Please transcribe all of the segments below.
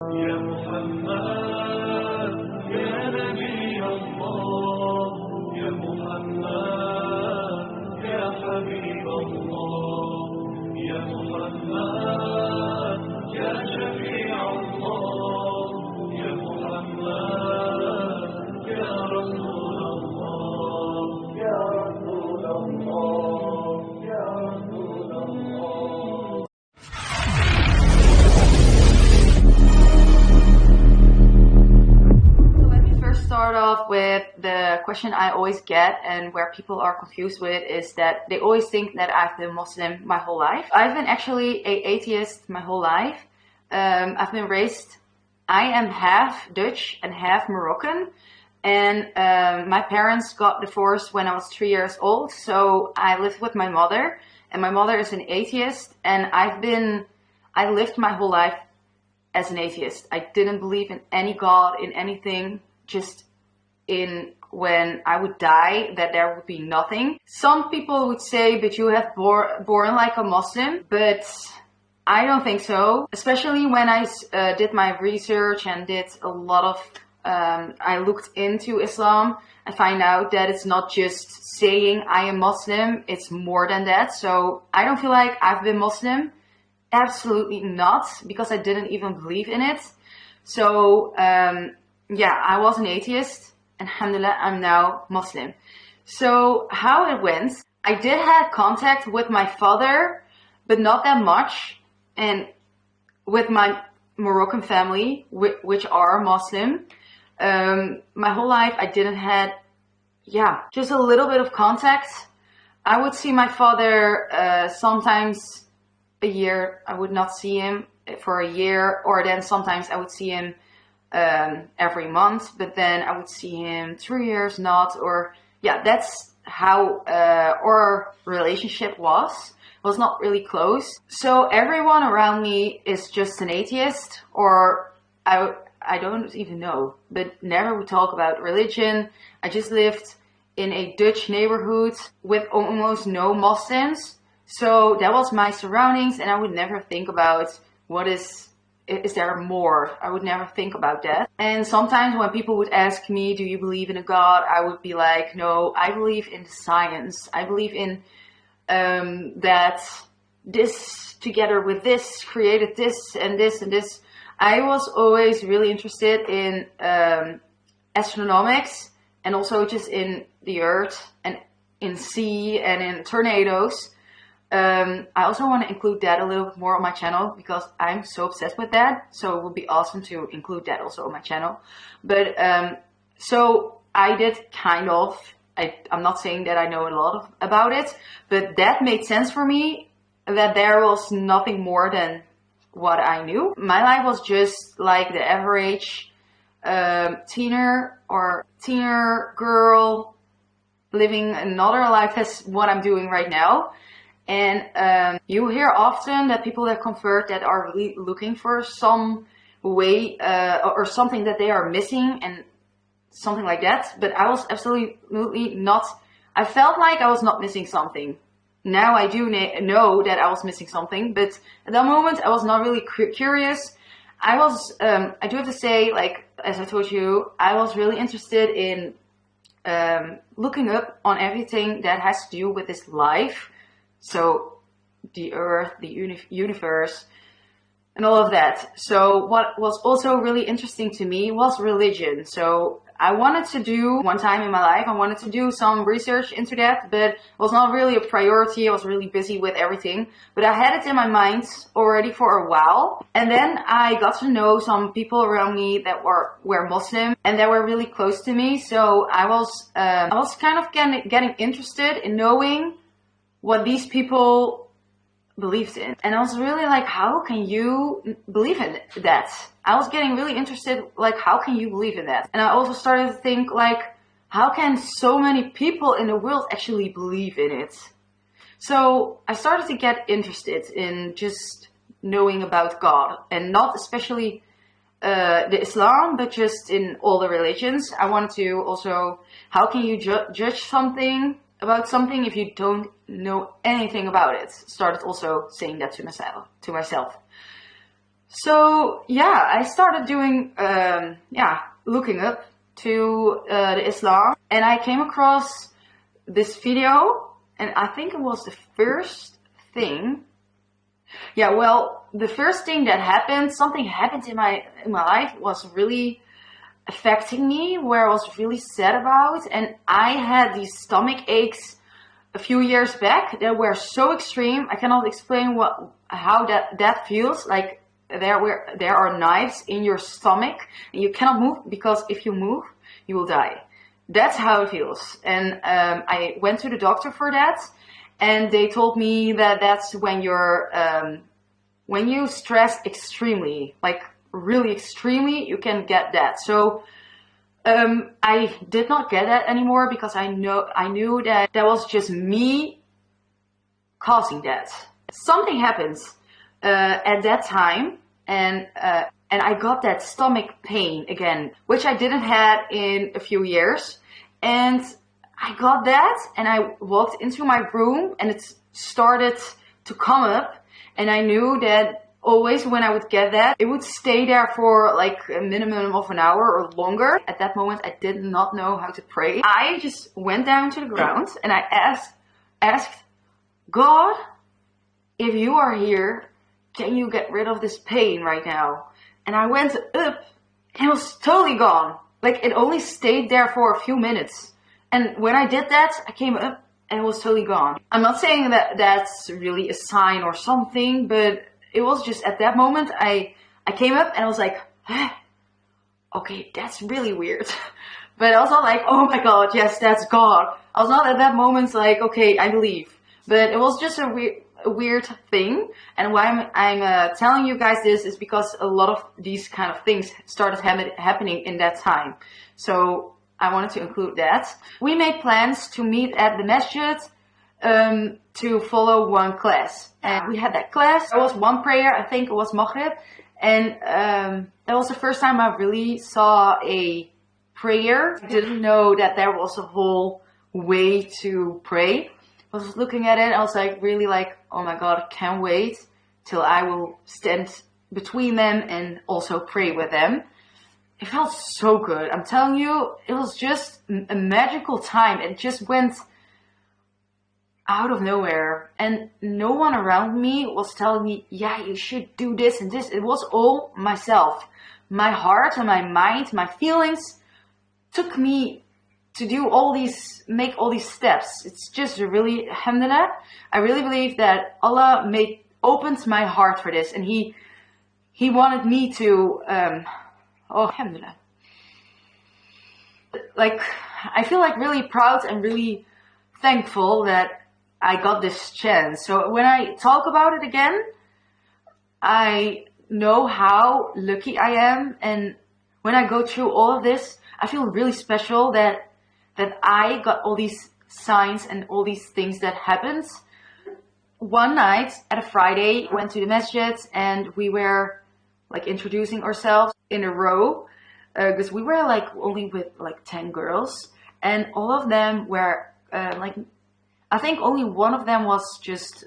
يا محمد يا نبي الله يا محمد يا حبيب الله يا محمد يا شفيع الله يا محمد يا رسول الله يا رسول الله يا رسول الله. Start off with the question I always get and where people are confused with is that they always think that I've been Muslim my whole life. I've been actually an atheist my whole life. I've been raised, I am half Dutch and half Moroccan, and my parents got divorced when I was 3 years old, so I lived with my mother, and my mother is an atheist, and I lived my whole life as an atheist. I didn't believe in any God, in anything, just in when I would die, that there would be nothing. Some people would say, but you have born like a Muslim, but I don't think so. Especially when I did my research and did a lot of, I looked into Islam, I find out that it's not just saying I am Muslim, it's more than that. So I don't feel like I've been Muslim. Absolutely not, because I didn't even believe in it. So, yeah, I was an atheist, and alhamdulillah, I'm now Muslim. So how it went, I did have contact with my father, but not that much, and with my Moroccan family, which are Muslim. My whole life I didn't had, just a little bit of contact. I would see my father sometimes a year. I would not see him for a year, or then sometimes I would see him every month, but then I would see him 3 years not, or that's how our relationship was not really close. So everyone around me is just an atheist, or I don't even know, but never would talk about religion. I just lived in a Dutch neighborhood with almost no Muslims, so that was my surroundings, and I would never think about is there more? I would never think about that. And sometimes when people would ask me, do you believe in a God? I would be like, no, I believe in science. I believe in that this together with this created this and this and this. I was always really interested in astronomics, and also just in the earth and in sea and in tornadoes. I also want to include that a little bit more on my channel, because I'm so obsessed with that. So it would be awesome to include that also on my channel. But so I did kind of, I'm not saying that I know a lot about it, but that made sense for me, that there was nothing more than what I knew. My life was just like the average teener girl living another life as what I'm doing right now. And you hear often that people that convert that are really looking for some way or something that they are missing and something like that. But I was absolutely not. I felt like I was not missing something. Now I do know that I was missing something, but at that moment I was not really curious. I do have to say, like, as I told you, I was really interested in looking up on everything that has to do with this life. So the earth, the universe, and all of that. So what was also really interesting to me was religion. So I wanted to do, one time in my life, I wanted to do some research into that, but it was not really a priority. I was really busy with everything, but I had it in my mind already for a while. And then I got to know some people around me that were Muslim and that were really close to me. So I was kind of getting interested in knowing what these people believed in. And I was really like, how can you believe in that? I was getting really interested, like, how can you believe in that? And I also started to think, like, how can so many people in the world actually believe in it? So I started to get interested in just knowing about God, and not especially the Islam, but just in all the religions. I wanted to also, how can you judge something about something if you don't know anything about it? Started also saying that to myself. So yeah, I started doing, looking up to the Islam, and I came across this video, and I think it was the first thing. Yeah, well, the first thing that happened, something happened in my life, was really affecting me, where I was really sad about, and I had these stomach aches a few years back that were so extreme. I cannot explain how that feels. Like there are knives in your stomach and you cannot move, because if you move, you will die. That's how it feels. And I went to the doctor for that, and they told me that that's when you stress extremely, like really extremely, you can get that. So I did not get that anymore, because I knew that was just me causing that. Something happens at that time, and I got that stomach pain again, which I didn't have in a few years. And I got that, and I walked into my room, and it started to come up, and I knew that always when I would get that, it would stay there for like a minimum of an hour or longer. At that moment, I did not know how to pray. I just went down to the ground, and I asked God, if you are here, can you get rid of this pain right now? And I went up, and it was totally gone. Like, it only stayed there for a few minutes. And when I did that, I came up, and it was totally gone. I'm not saying that that's really a sign or something, but it was just at that moment, I came up, and I was like, okay, that's really weird. But I was not like, oh my God, yes, that's God. I was not at that moment like, okay, I believe. But it was just a weird thing. And why I'm telling you guys this is because a lot of these kind of things started happening in that time. So I wanted to include that. We made plans to meet at the masjid to follow one class. And we had that class. There was one prayer, I think it was Maghrib. And that was the first time I really saw a prayer. I didn't know that there was a whole way to pray. I was looking at it, I was like, really like, oh my God, can't wait till I will stand between them and also pray with them. It felt so good. I'm telling you, it was just a magical time. It just went out of nowhere, and no one around me was telling me, yeah, you should do this and this. It was all myself. My heart and my mind, my feelings took me to do make all these steps. It's just really, alhamdulillah, I really believe that Allah opened my heart for this, and He wanted me to, alhamdulillah. Like, I feel like really proud and really thankful that I got this chance. So when I talk about it again, I know how lucky I am, and when I go through all of this, I feel really special that I got all these signs and all these things that happened. One night at a Friday, went to the masjid, and we were like introducing ourselves in a row, because we were like only with like 10 girls, and all of them were I think only one of them was just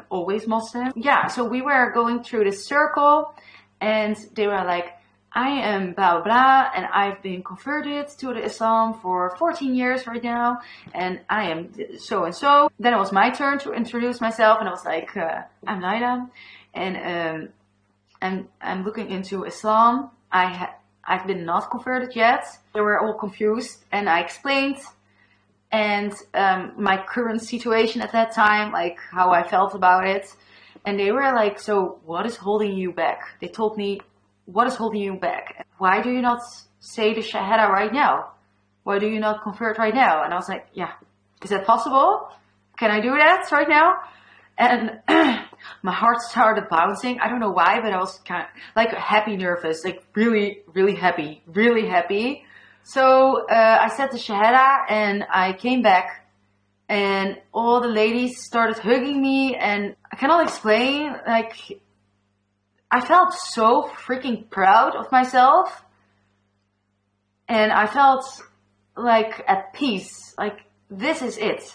always Muslim. Yeah, so we were going through this circle, and they were like, I am blah blah blah, and I've been converted to the Islam for 14 years right now, and I am so and so. Then it was my turn to introduce myself, and I was like, I'm Laila, and I'm looking into Islam. I've been not converted yet. They were all confused, and I explained, and my current situation at that time, like how I felt about it, and they were like, so what is holding you back? They told me, what is holding you back? Why do you not say the Shahada right now? Why do you not convert right now? And I was like, yeah, is that possible? Can I do that right now? And my heart started bouncing. I don't know why, but I was kind of like happy, nervous, like really, really happy, really happy. So I said the Shahada, and I came back, and all the ladies started hugging me, and I cannot explain, like, I felt so freaking proud of myself, and I felt like at peace, like this is it.